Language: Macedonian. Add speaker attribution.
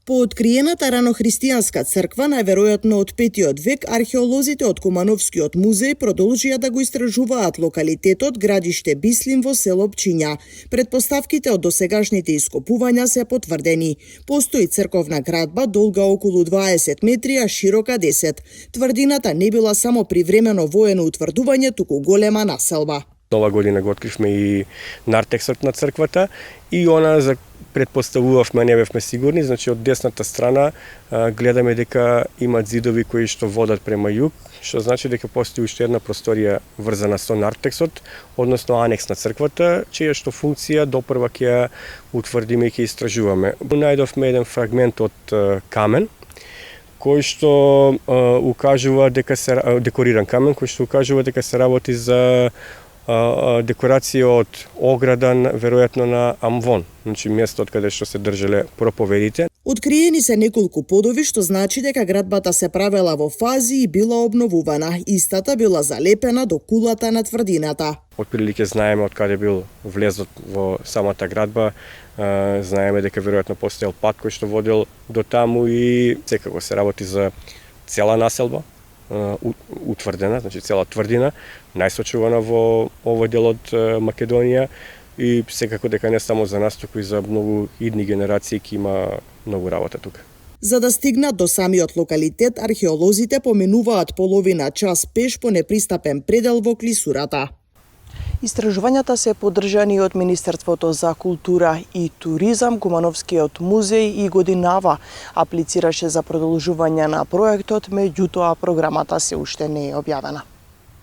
Speaker 1: По откриената ранохристијанска црква, најверојатно од 5 век, археолозите од Кумановскиот музеј продолжија да го истражуваат локалитетот градиште Бислим во село Пчиња. Предпоставките од досегашните ископувања се потврдени. Постои црковна градба долга околу 20 метри, а широка 10. Тврдината не била само привремено воено утврдување, туку голема населба.
Speaker 2: Ова година го откривме и нартексот на црквата и она за предпоставувавме, не бевме сигурни, значи од десната страна гледаме дека имат зидови кои што водат према југ, што значи дека постои уште една просторија врзана со нартексот, односно анекс на црквата, чија што функција допрва ќе ја утврдиме и ќе истражуваме. Најдовме еден фрагмент од камен, кој што укажува дека се декориран камен, кој што укажува дека се работи за декорација од ограда, веројатно на Амвон, значи местот каде што се држеле проповедите.
Speaker 1: Откриени се неколку подови, што значи дека градбата се правела во фази и била обновувана. Истата била залепена до кулата на тврдината.
Speaker 2: Отприлике знаеме од каде бил влезот во самата градба, знаеме дека веројатно постоел пат кој што водел до таму и секако се работи за цела населба, утврдена, значи цела тврдина, најсочувана во овој дел од Македонија и секако дека не само за нас, туку и за многу идни генерации ќе има многу работа тука.
Speaker 1: За да стигнат до самиот локалитет, археолозите поминуваат половина час пеш по непристапен предел во клисурата.
Speaker 3: Истражувањата се поддржани од Министерството за култура и туризам, Кумановскиот музеј и годинава аплицираше за продолжување на проектот, меѓутоа програмата се уште не е објавена.